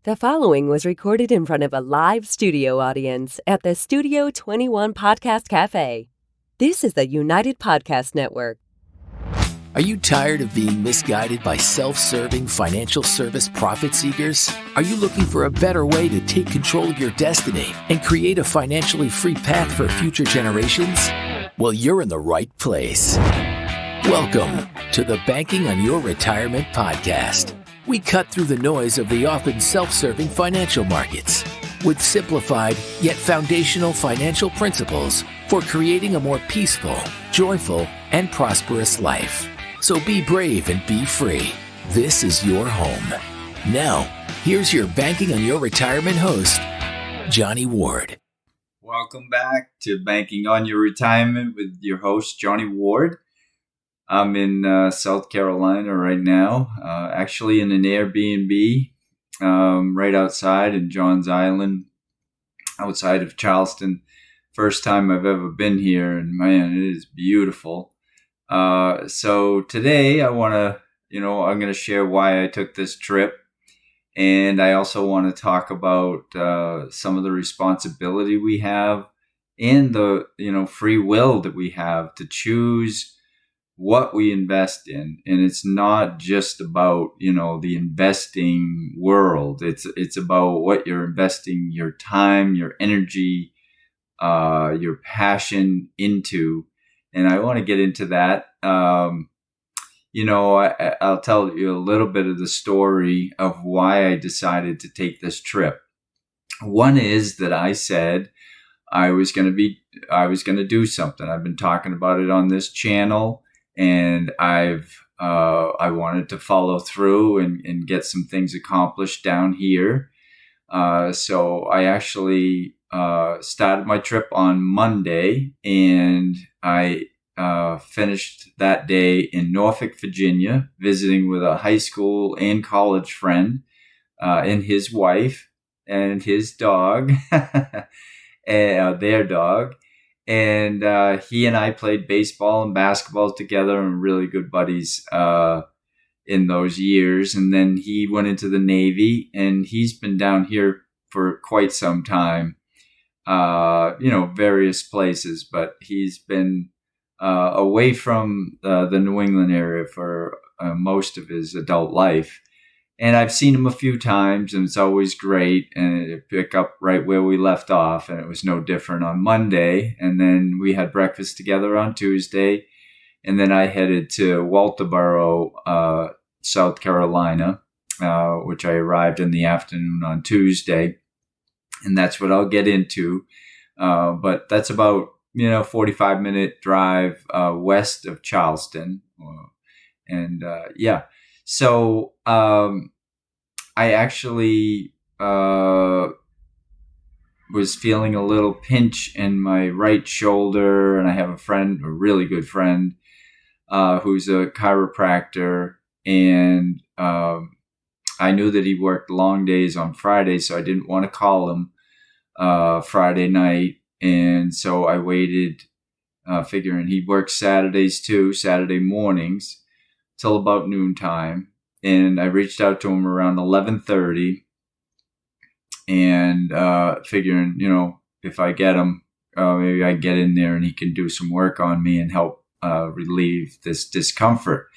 The following was recorded in front of a live studio audience at the Studio 21 Podcast Cafe. This is the United Podcast Network. Are you tired of being misguided by self-serving financial service profit seekers? Are you looking for a better way to take control of your destiny and create a financially free path for future generations? Well, you're in the right place. Welcome to the Banking on Your Retirement podcast. We cut through the noise of the often self-serving financial markets with simplified yet foundational financial principles for creating a more peaceful, joyful, and prosperous life. So be brave and be free. This is your home. Now, here's your Banking on Your Retirement host, Johnny Ward. Welcome back to Banking on Your Retirement with your host, Johnny Ward. I'm in South Carolina right now, actually in an Airbnb right outside in Johns Island, outside of Charleston. First time I've ever been here, and man, it is beautiful. So today I want to, I'm going to share why I took this trip. And I also want to talk about some of the responsibility we have and the, free will that we have to choose what we invest in. And it's not just about, the investing world. It's about what you're investing your time, your energy, your passion into. And I want to get into that. I'll tell you a little bit of the story of why I decided to take this trip. One is that I said I was going to do something. I've been talking about it on this channel, and I wanted to follow through and get some things accomplished down here. So I actually started my trip on Monday, and I finished that day in Norfolk, Virginia, visiting with a high school and college friend and his wife and his dog, their dog. And he and I played baseball and basketball together and really good buddies in those years. And then he went into the Navy, and he's been down here for quite some time, various places, but he's been away from the New England area for most of his adult life. And I've seen him a few times, and it's always great. And it pick up right where we left off, and it was no different on Monday. And then we had breakfast together on Tuesday. And then I headed to Walterboro, South Carolina, which I arrived in the afternoon on Tuesday. And that's what I'll get into. But that's about 45-minute drive west of Charleston. So I actually was feeling a little pinch in my right shoulder, and I have a really good friend, who's a chiropractor, and I knew that he worked long days on Friday, so I didn't want to call him Friday night. And so I waited, figuring he works Saturdays too, Saturday mornings, till about noontime. And I reached out to him around 11:30, and figuring, if I get him, maybe I get in there and he can do some work on me and help relieve this discomfort.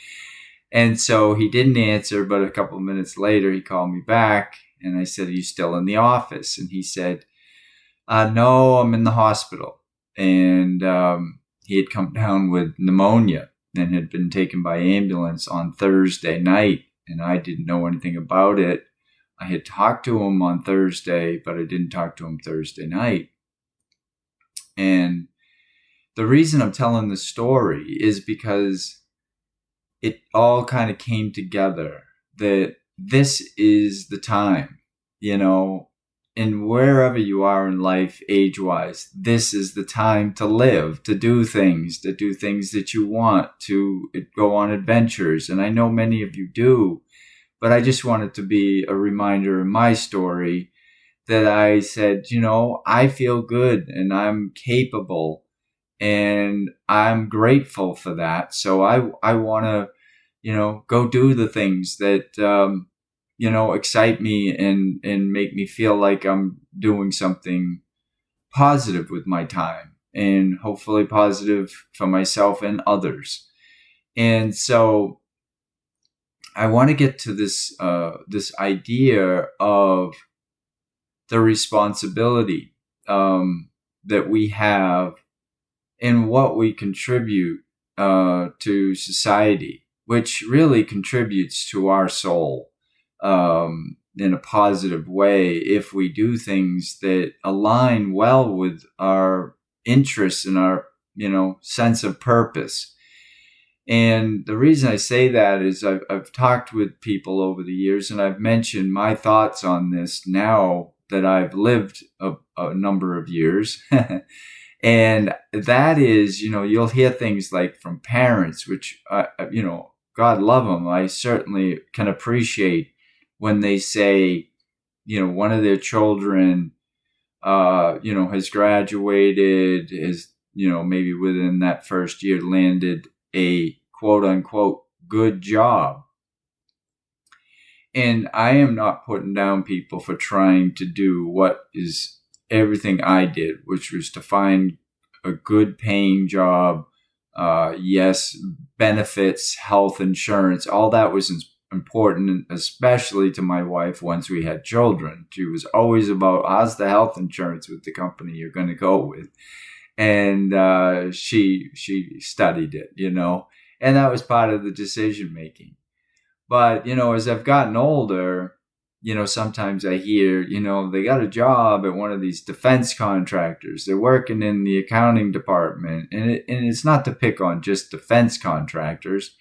And so he didn't answer, but a couple of minutes later, he called me back, and I said, "Are you still in the office?" And he said, "No, I'm in the hospital." And he had come down with pneumonia and had been taken by ambulance on Thursday night, and I didn't know anything about it. I had talked to him on Thursday, but I didn't talk to him Thursday night. And the reason I'm telling this story is because it all kind of came together that this is the time, and wherever you are in life, age-wise, this is the time to live, to do things that you want, to go on adventures. And I know many of you do, but I just want it to be a reminder in my story that I said, I feel good and I'm capable and I'm grateful for that. So I want to, go do the things that excite me and make me feel like I'm doing something positive with my time, and hopefully positive for myself and others. And so I want to get to this idea of the responsibility that we have in what we contribute to society, which really contributes to our soul in a positive way if we do things that align well with our interests and our sense of purpose. And the reason I say that is I've talked with people over the years, and I've mentioned my thoughts on this now that I've lived a number of years. And that is, you'll hear things like from parents, which, God love them. I certainly can appreciate when they say, one of their children, has graduated, is, maybe within that first year landed a quote unquote good job. And I am not putting down people for trying to do what is everything I did, which was to find a good paying job. Yes, benefits, health insurance, all that was important, especially to my wife once we had children. She was always about, how's the health insurance with the company you're going to go with? And she studied it, and that was part of the decision making. But, as I've gotten older, sometimes I hear, they got a job at one of these defense contractors. They're working in the accounting department. And it's not to pick on just defense contractors.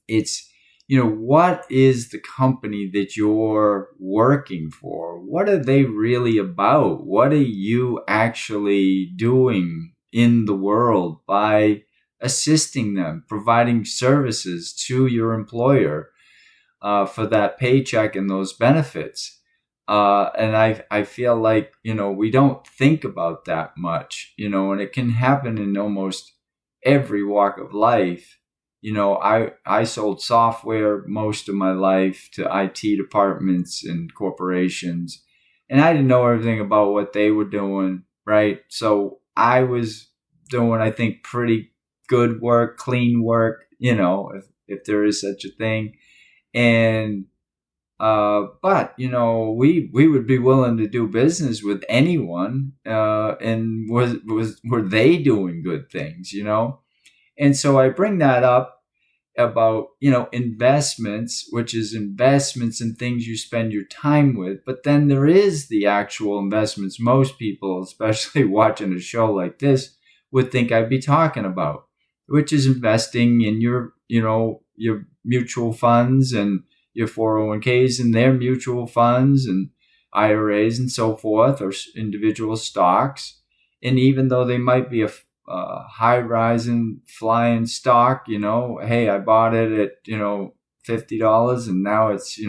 It's, what is the company that you're working for? What are they really about? What are you actually doing in the world by assisting them, providing services to your employer for that paycheck and those benefits? And I feel like, we don't think about that much, and it can happen in almost every walk of life. I sold software most of my life to IT departments and corporations, and I didn't know everything about what they were doing, right? So I was doing, I think, pretty good work, clean work, if there is such a thing. And but we would be willing to do business with anyone, and were they doing good things, And so I bring that up about, investments, which is investments in things you spend your time with. But then there is the actual investments most people, especially watching a show like this, would think I'd be talking about, which is investing in your mutual funds and your 401ks and their mutual funds and IRAs and so forth, or individual stocks. And even though they might be a high rising flying stock, hey, I bought it at, $50 and now it's,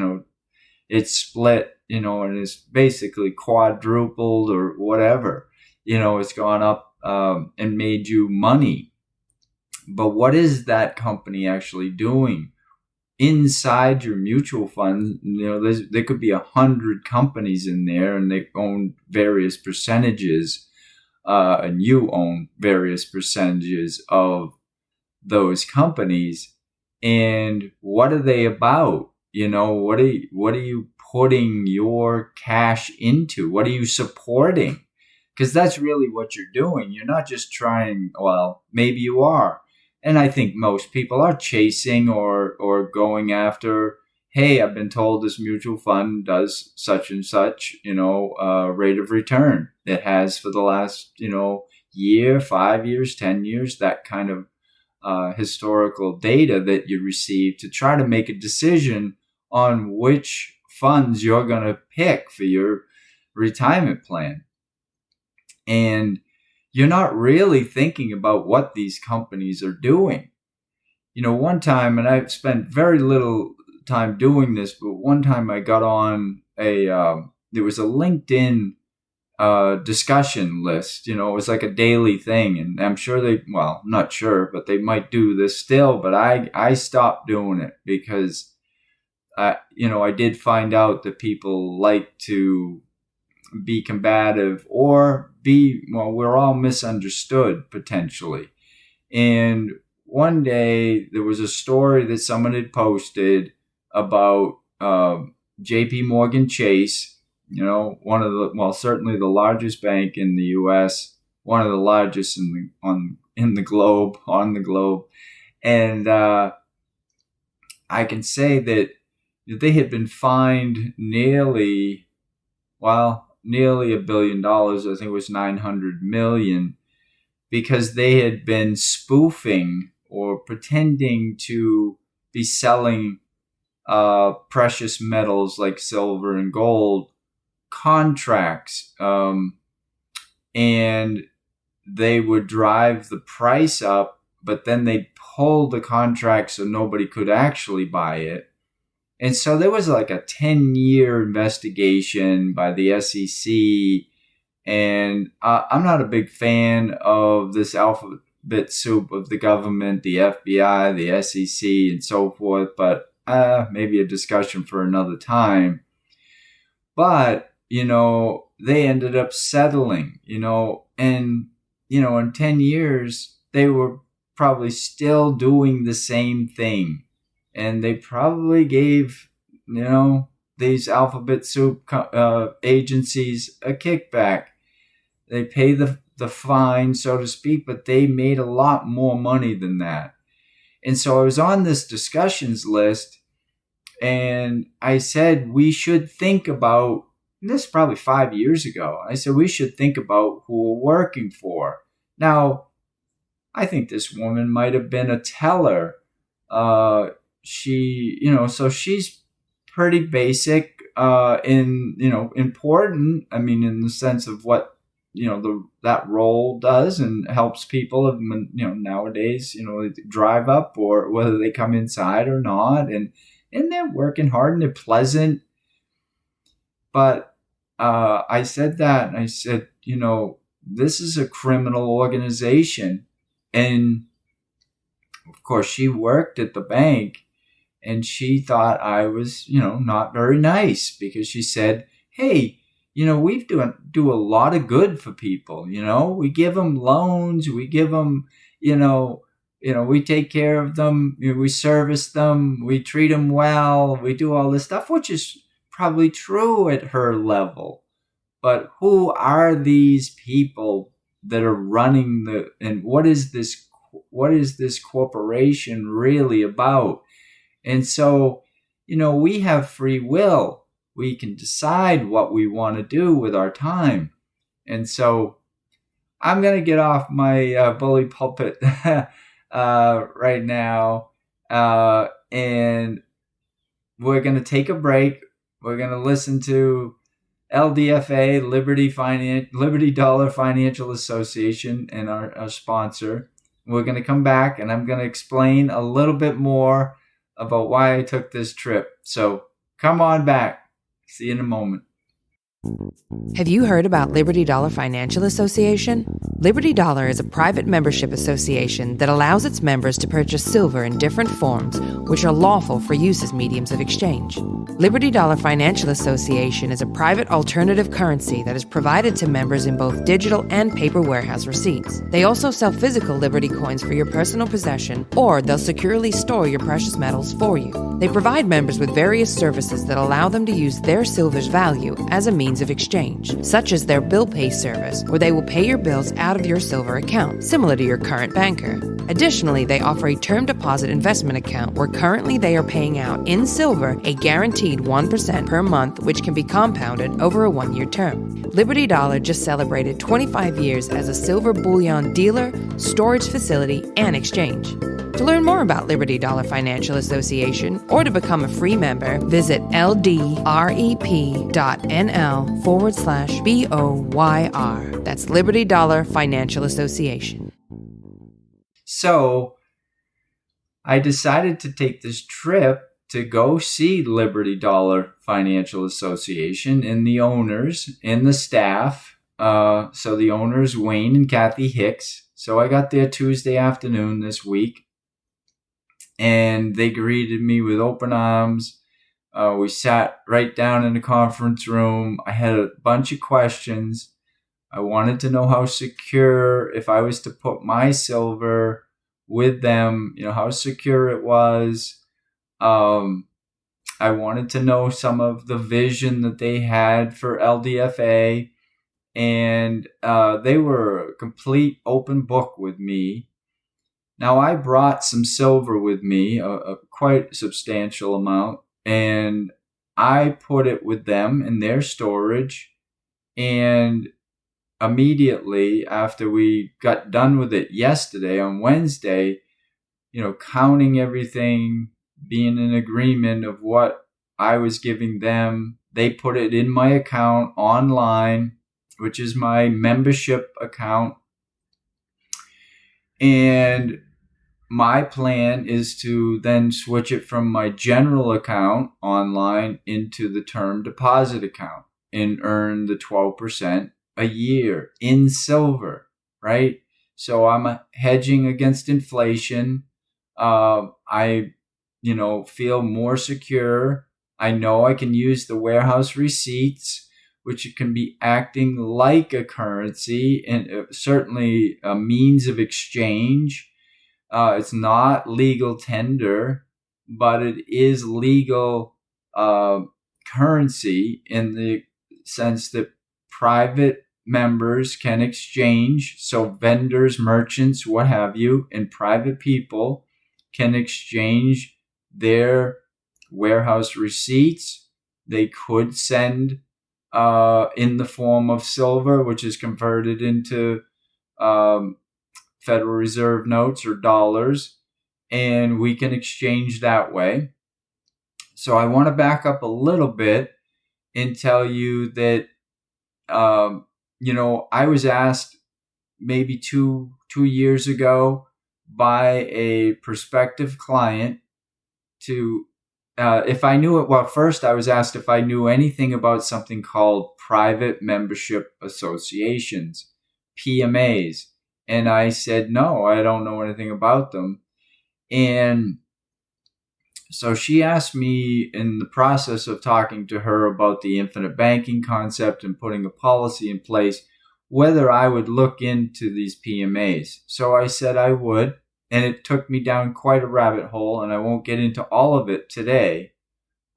it's split, and it's basically quadrupled or whatever, it's gone up and made you money. But what is that company actually doing inside your mutual fund? There could be 100 companies in there, and they own various percentages, and you own various percentages of those companies. And what are they about? What are you putting your cash into? What are you supporting? Because that's really what you're doing. You're not just trying, well, maybe you are. And I think most people are chasing or going after, hey, I've been told this mutual fund does such and such, rate of return. It has for the last, year, 5 years, 10 years, that kind of historical data that you receive to try to make a decision on which funds you're going to pick for your retirement plan. And you're not really thinking about what these companies are doing. One time, and I've spent very little time doing this, but one time I got on there was a LinkedIn discussion list. It was like a daily thing, and I'm sure I'm not sure, but they might do this still, but I stopped doing it because I did find out that people like to be combative or we're all misunderstood potentially. And one day there was a story that someone had posted about JP Morgan Chase, certainly the largest bank in the U.S., one of the largest on the globe. And I can say that they had been fined nearly $1 billion. I think it was 900 million, because they had been spoofing or pretending to be selling precious metals like silver and gold contracts, and they would drive the price up, but then they'd pull the contract so nobody could actually buy it. And so there was like a 10-year investigation by the SEC. And I'm not a big fan of this alphabet soup of the government, the FBI, the SEC, and so forth, but maybe a discussion for another time. But, they ended up settling, and, in 10 years, they were probably still doing the same thing. And they probably gave, these alphabet soup agencies a kickback. They pay the fine, so to speak, but they made a lot more money than that. And so I was on this discussions list, and I said we should think about, this probably 5 years ago, I said we should think about who we're working for. Now, I think this woman might have been a teller. So she's pretty basic, important. I mean, in the sense of what, that role does and helps people, nowadays, they drive up or whether they come inside or not. And they're working hard and they're pleasant. But I said that, and I said, this is a criminal organization. And of course, she worked at the bank. And she thought I was, not very nice, because she said, hey, we do a lot of good for people. We give them loans. We give them, we take care of them. We service them. We treat them well. We do all this stuff, which is probably true at her level. But who are these people that are running and what is this corporation really about? And so, we have free will. We can decide what we want to do with our time. And so I'm going to get off my bully pulpit right now. And we're going to take a break. We're going to listen to LDFA, Liberty Dollar Financial Association, and our sponsor. We're going to come back, and I'm going to explain a little bit more about why I took this trip. So come on back. See you in a moment. Have you heard about Liberty Dollar Financial Association? Liberty Dollar is a private membership association that allows its members to purchase silver in different forms, which are lawful for use as mediums of exchange. Liberty Dollar Financial Association is a private alternative currency that is provided to members in both digital and paper warehouse receipts. They also sell physical Liberty coins for your personal possession, or they'll securely store your precious metals for you. They provide members with various services that allow them to use their silver's value as a means of exchange, such as their bill pay service, where they will pay your bills out of your silver account, similar to your current banker. Additionally, they offer a term deposit investment account where currently they are paying out in silver a guaranteed 1% per month, which can be compounded over a 1-year term. Liberty Dollar just celebrated 25 years as a silver bullion dealer, storage facility, and exchange. To learn more about Liberty Dollar Financial Association or to become a free member, visit ldrep.nl/BOYR. That's Liberty Dollar Financial Association. So I decided to take this trip to go see Liberty Dollar Financial Association and the owners and the staff. So the owners, Wayne and Kathy Hicks. So I got there Tuesday afternoon this week. And they greeted me with open arms. We sat right down in the conference room. I had a bunch of questions. I wanted to know how secure, if I was to put my silver with them, how secure it was. I wanted to know some of the vision that they had for LDFA. And they were a complete open book with me. Now, I brought some silver with me, a quite substantial amount, and I put it with them in their storage. And immediately after we got done with it yesterday, on Wednesday, counting everything, being in agreement of what I was giving them, they put it in my account online, which is my membership account. And my plan is to then switch it from my general account online into the term deposit account and earn the 12% a year in silver, right? So I'm hedging against inflation. I feel more secure. I know I can use the warehouse receipts, which can be acting like a currency and certainly a means of exchange. It's not legal tender, but it is legal currency in the sense that private members can exchange. So vendors, merchants, what have you, and private people can exchange their warehouse receipts. They could send in the form of silver, which is converted into Federal Reserve notes or dollars, and we can exchange that way. So I want to back up a little bit and tell you that, I was asked maybe two years ago by a prospective client to, if I knew it. Well, first I was asked if I knew anything about something called private membership associations, PMAs. And I said, no, I don't know anything about them. And so she asked me, in the process of talking to her about the infinite banking concept and putting a policy in place, whether I would look into these PMAs. So I said I would, and it took me down quite a rabbit hole, and I won't get into all of it today.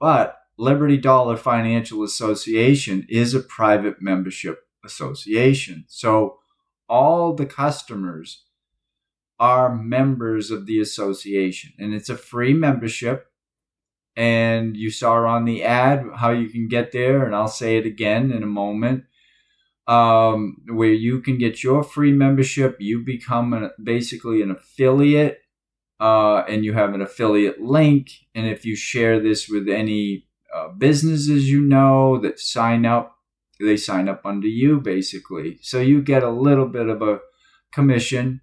But Liberty Dollar Financial Association is a private membership association. So all the customers are members of the association, and it's a free membership. And you saw on the ad how you can get there, and I'll say it again in a moment, where you can get your free membership. You become basically an affiliate, and you have an affiliate link. And if you share this with any businesses that sign up, they sign up under you, basically. So you get a little bit of a commission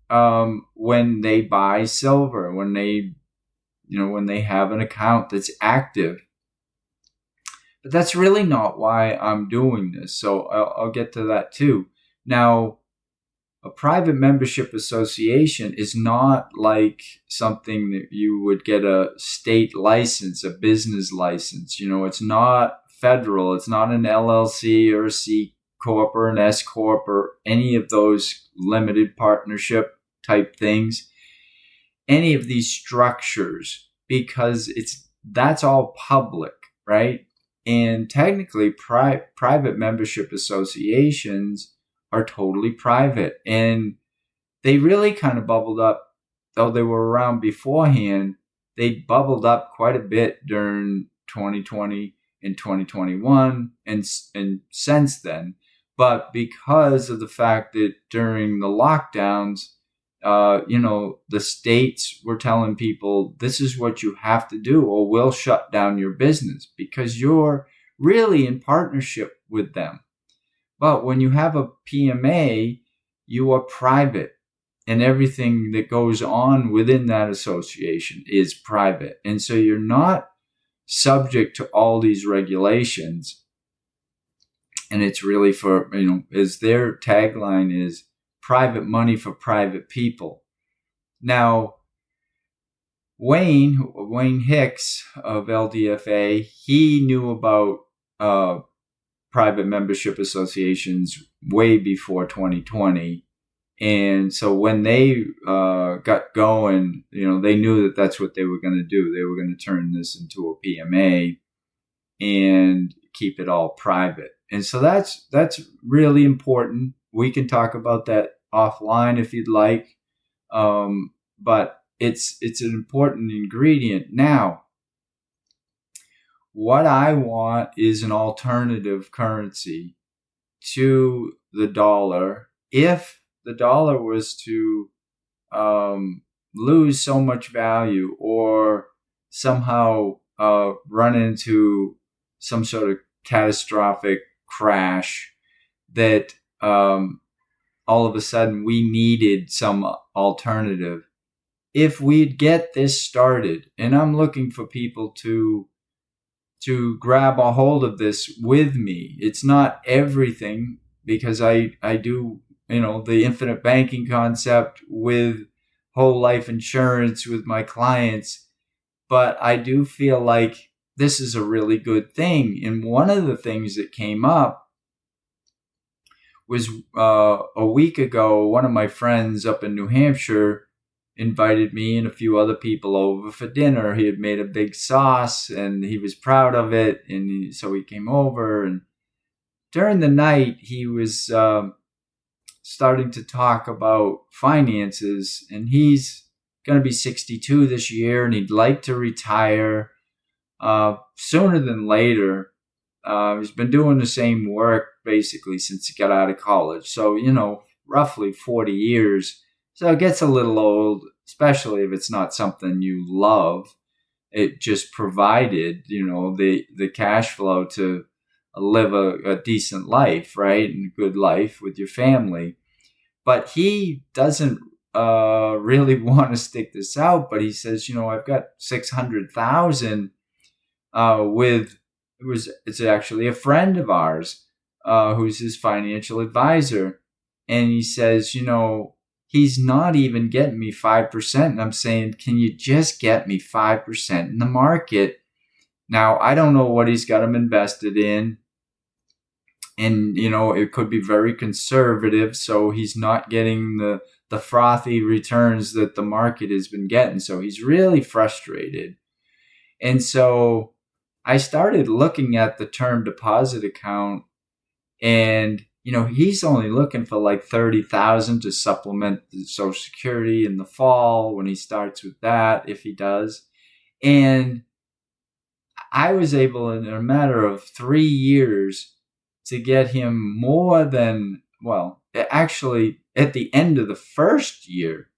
when they buy silver, when they have an account that's active. But that's really not why I'm doing this. So I'll get to that too. Now, a private membership association is not like something that you would get a state license, a business license. It's not federal. It's not an LLC or a C Corp or an S Corp or any of those limited partnership type things. Any of these structures, because that's all public, right? And technically, private membership associations are totally private. And they really kind of bubbled up, though they were around beforehand, they bubbled up quite a bit during 2020 and 2021 and since then. But because of the fact that during the lockdowns, the states were telling people, this is what you have to do or we'll shut down your business because you're really in partnership with them. But when you have a PMA, you are private, and everything that goes on within that association is private. And so you're not subject to all these regulations. And it's really for, as their tagline is, private money for private people. Now, Wayne Hicks of LDFA, he knew about private membership associations way before 2020. And so when they got going, they knew that that's what they were going to do. They were going to turn this into a PMA and keep it all private. And so that's really important. We can talk about that offline if you'd like. But it's an important ingredient. Now, what I want is an alternative currency to the dollar. If the dollar was to lose so much value or somehow run into some sort of catastrophic crash that all of a sudden we needed some alternative. If we'd get this started, and I'm looking for people to grab a hold of this with me. It's not everything, because I do, the infinite banking concept with whole life insurance with my clients, but I do feel like this is a really good thing. And one of the things that came up was a week ago, one of my friends up in New Hampshire invited me and a few other people over for dinner. He had made a big sauce and he was proud of it. And so he came over, and during the night, he was starting to talk about finances, and he's going to be 62 this year, and he'd like to retire sooner than later. He's been doing the same work basically since he got out of college. So, roughly 40 years. So it gets a little old, especially if it's not something you love. It just provided, the cash flow to live a decent life, right? And a good life with your family. But he doesn't really want to stick this out. But he says, I've got $600,000 it's actually a friend of ours who's his financial advisor. And he says, he's not even getting me 5%. And I'm saying, can you just get me 5% in the market? Now, I don't know what he's got him invested in. And, it could be very conservative. So he's not getting the frothy returns that the market has been getting. So he's really frustrated. And so I started looking at the term deposit account, and he's only looking for like $30,000 to supplement the Social Security in the fall when he starts with that, if he does. And I was able, in a matter of 3 years, to get him more than, actually, at the end of the first year,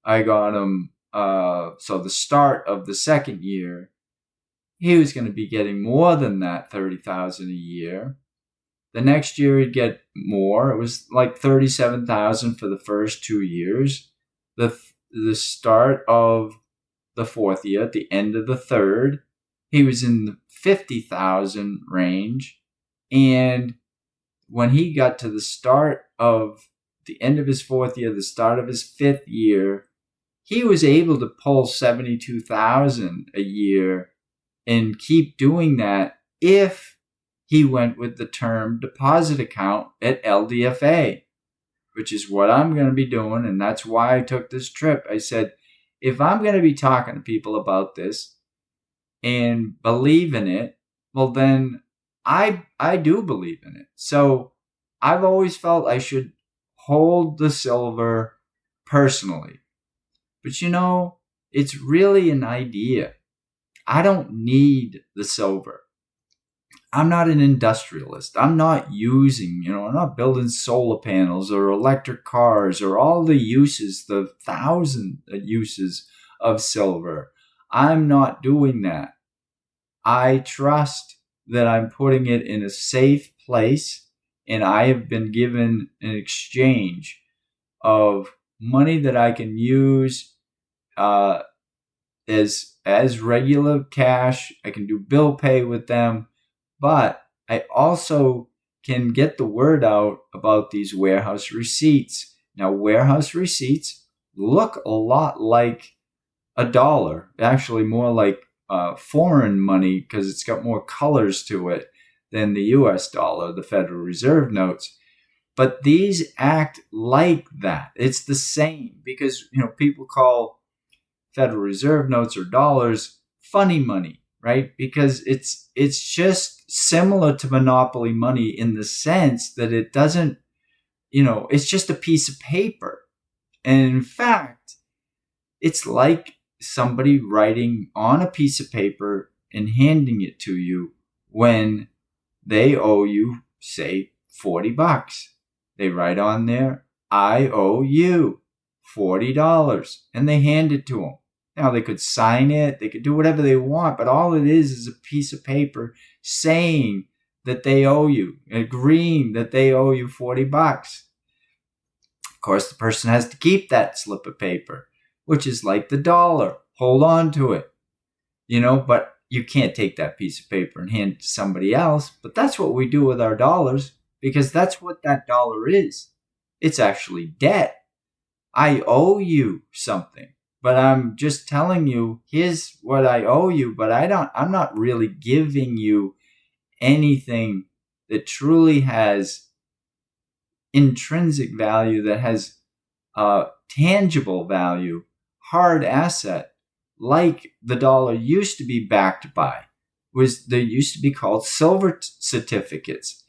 I got him, so the start of the second year, he was going to be getting more than that, $30,000 a year. The next year he'd get more. It was like $37,000 for the first 2 years. The start of the fourth year, at the end of the third, he was in the $50,000 range. And when he got to the start of the end of his fourth year, the start of his fifth year, he was able to pull $72,000 a year and keep doing that if he went with the term deposit account at LDFA, which is what I'm going to be doing. And that's why I took this trip. I said, if I'm going to be talking to people about this and believe in it, well, then I do believe in it. So I've always felt I should hold the silver personally. But it's really an idea. I don't need the silver. I'm not an industrialist. I'm not using, I'm not building solar panels or electric cars or all the uses, the 1,000 uses of silver. I'm not doing that. I trust that I'm putting it in a safe place, and I have been given an exchange of money that I can use as regular cash. I can do bill pay with them, but I also can get the word out about these warehouse receipts. Now, warehouse receipts look a lot like a dollar, actually more like foreign money because it's got more colors to it than the US dollar, the Federal Reserve notes. But these act like that. It's the same because, people call Federal Reserve notes or dollars funny money, right? Because it's just similar to monopoly money in the sense that it doesn't, it's just a piece of paper. And in fact, it's like somebody writing on a piece of paper and handing it to you when they owe you, say, $40. They write on there, I owe you $40, and they hand it to them. Now, they could sign it, they could do whatever they want, but all it is a piece of paper saying that they owe you, agreeing that they owe you $40. Of course, the person has to keep that slip of paper, which is like the dollar. Hold on to it, but you can't take that piece of paper and hand it to somebody else. But that's what we do with our dollars, because that's what that dollar is. It's actually debt. I owe you something, but I'm just telling you, here's what I owe you, but I'm not really giving you anything that truly has intrinsic value, that has tangible value, hard asset, like the dollar used to be backed by. They used to be called silver certificates,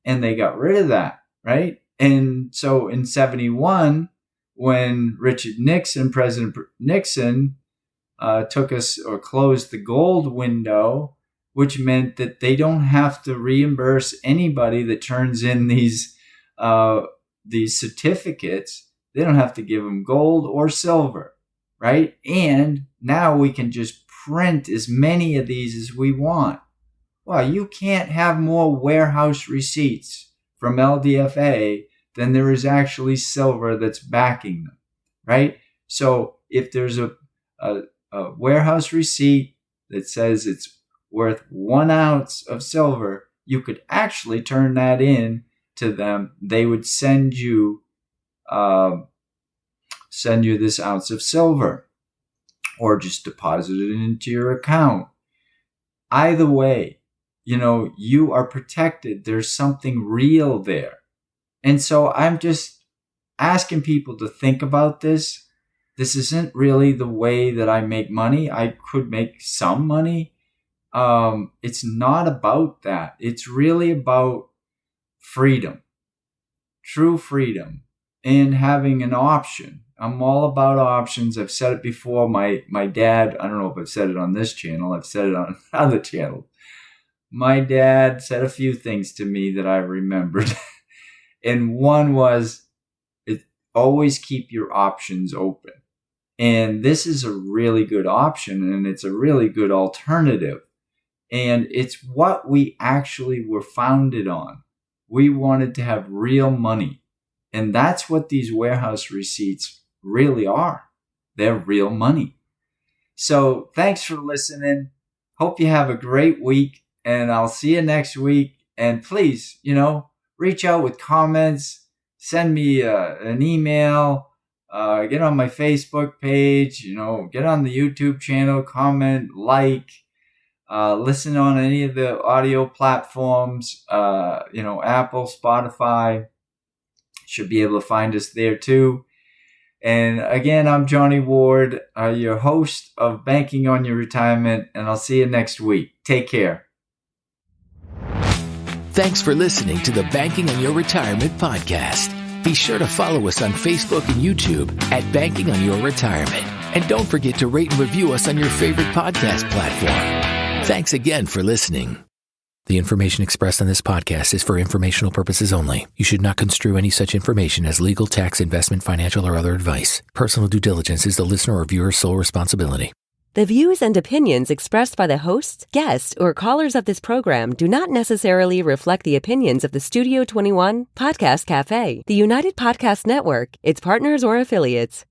and they got rid of that, right? And so in 71, when President Nixon took us or closed the gold window, which meant that they don't have to reimburse anybody that turns in these certificates. They don't have to give them gold or silver, right? And now we can just print as many of these as we want. Well, you can't have more warehouse receipts from LDFA than there is actually silver that's backing them, right? So if there's a warehouse receipt that says it's worth 1 ounce of silver, you could actually turn that in to them. They would send you this ounce of silver, or just deposit it into your account. Either way, you are protected. There's something real there. And so I'm just asking people to think about this. This isn't really the way that I make money. I could make some money. It's not about that. It's really about freedom, true freedom, and having an option. I'm all about options. I've said it before. My dad, I don't know if I've said it on this channel. I've said it on other channels. My dad said a few things to me that I remembered. And one was, always keep your options open. And this is a really good option, and it's a really good alternative. And it's what we actually were founded on. We wanted to have real money. And that's what these warehouse receipts really are. They're real money. So thanks for listening. Hope you have a great week, and I'll see you next week. And please, reach out with comments, send me an email, get on my Facebook page, get on the YouTube channel, comment, like, listen on any of the audio platforms, Apple, Spotify. Should be able to find us there too. And again, I'm Johnny Ward, your host of Banking on Your Retirement, and I'll see you next week. Take care. Thanks for listening to the Banking on Your Retirement podcast. Be sure to follow us on Facebook and YouTube at Banking on Your Retirement. And don't forget to rate and review us on your favorite podcast platform. Thanks again for listening. The information expressed on this podcast is for informational purposes only. You should not construe any such information as legal, tax, investment, financial, or other advice. Personal due diligence is the listener or viewer's sole responsibility. The views and opinions expressed by the hosts, guests, or callers of this program do not necessarily reflect the opinions of the Studio 21 Podcast Cafe, the United Podcast Network, its partners, or affiliates.